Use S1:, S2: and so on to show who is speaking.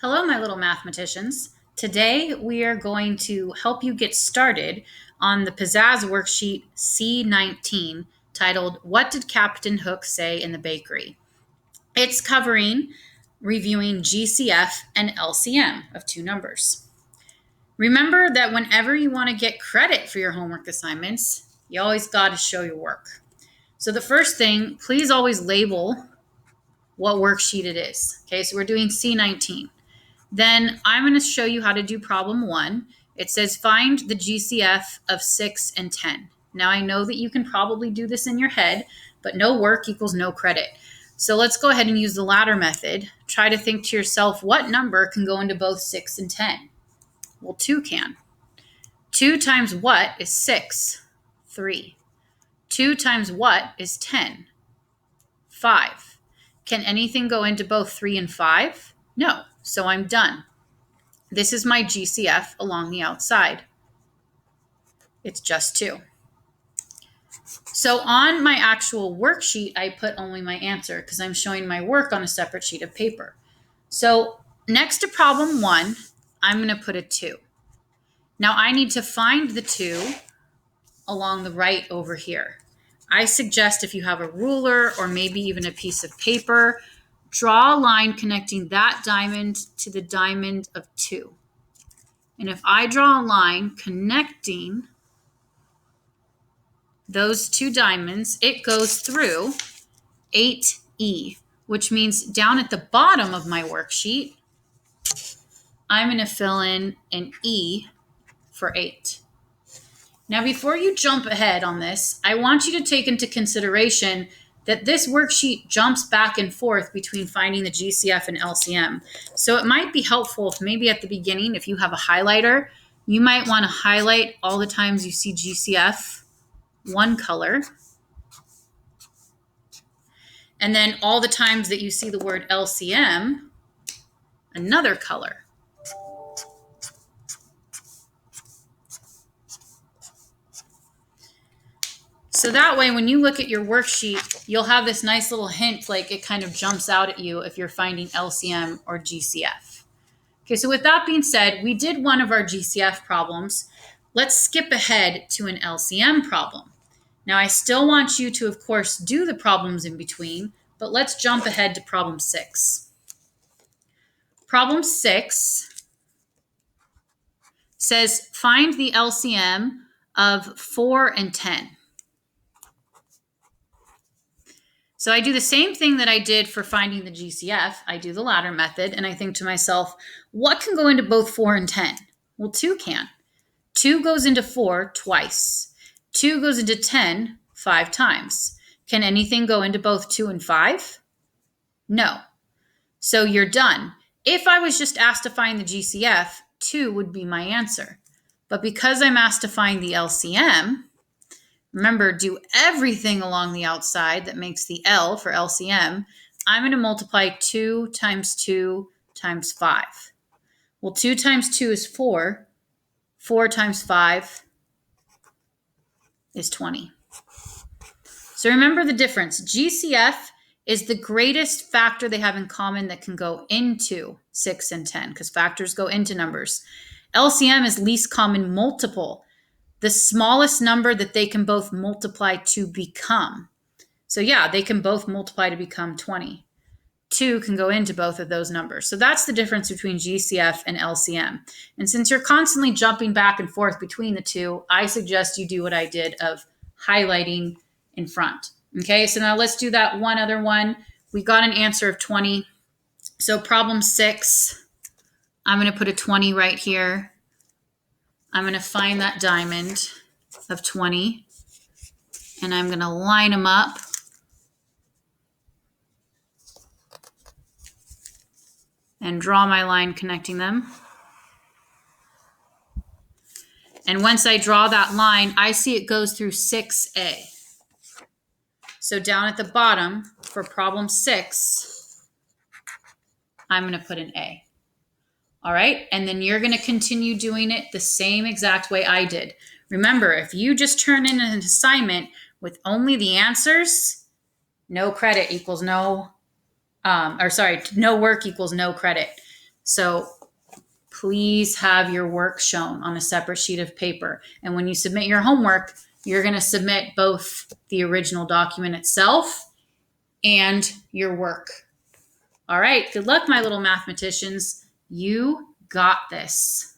S1: Hello, my little mathematicians. Today, we are going to help you get started on the Pizzazz worksheet C-19 titled, What Did Captain Hook Say in the Bakery? It's covering reviewing GCF and LCM of two numbers. Remember that whenever you want to get credit for your homework assignments, you always got to show your work. So the first thing, please always label what worksheet it is. Okay, so we're doing C-19. Then I'm going to show you how to do problem 1. It says find the GCF of 6 and 10. Now I know that you can probably do this in your head, but no work equals no credit. So let's go ahead and use the ladder method. Try to think to yourself, what number can go into both 6 and 10? Well, 2 can. 2 times what is 6? 3. 2 times what is 10? 5. Can anything go into both 3 and 5? No. So I'm done. This is my GCF along the outside. It's just 2. So on my actual worksheet, I put only my answer because I'm showing my work on a separate sheet of paper. So next to problem 1, I'm going to put a 2. Now I need to find the 2 along the right over here. I suggest if you have a ruler or maybe even a piece of paper, draw a line connecting that diamond to the diamond of 2. And if I draw a line connecting those 2 diamonds, it goes through 8E, which means down at the bottom of my worksheet, I'm going to fill in an E for 8. Now, before you jump ahead on this, I want you to take into consideration that this worksheet jumps back and forth between finding the GCF and LCM. So it might be helpful if maybe at the beginning, if you have a highlighter, you might want to highlight all the times you see GCF, one color, and then all the times that you see the word LCM, another color. So that way, when you look at your worksheet, you'll have this nice little hint, like it kind of jumps out at you if you're finding LCM or GCF. Okay, so with that being said, we did one of our GCF problems. Let's skip ahead to an LCM problem. Now, I still want you to, of course, do the problems in between, but let's jump ahead to problem 6. Problem 6 says find the LCM of 4 and 10. So I do the same thing that I did for finding the GCF. I do the ladder method, and I think to myself, what can go into both 4 and 10? Well, 2 can. 2 goes into 4 twice. 2 goes into 10 5 times. Can anything go into both 2 and 5? No. So you're done. If I was just asked to find the GCF, 2 would be my answer. But because I'm asked to find the LCM, remember, do everything along the outside that makes the L for LCM. I'm going to multiply 2 times 2 times 5. Well, 2 times 2 is 4. 4 times 5 is 20. So remember the difference. GCF is the greatest factor they have in common that can go into 6 and 10 because factors go into numbers. LCM is least common multiple, the smallest number that they can both multiply to become. So yeah, they can both multiply to become 20. 2 can go into both of those numbers. So that's the difference between GCF and LCM. And since you're constantly jumping back and forth between the two, I suggest you do what I did of highlighting in front. Okay, so now let's do that one other one. We got an answer of 20. So problem 6, I'm going to put a 20 right here. I'm going to find that diamond of 20, and I'm going to line them up. And draw my line connecting them. And once I draw that line, I see it goes through 6A. So down at the bottom for problem 6, I'm going to put an A. All right, and then you're going to continue doing it the same exact way I did. Remember, if you just turn in an assignment with only the answers, no credit equals no, no work equals no credit. So please have your work shown on a separate sheet of paper. And when you submit your homework, you're going to submit both the original document itself and your work. All right, good luck, my little mathematicians. You got this.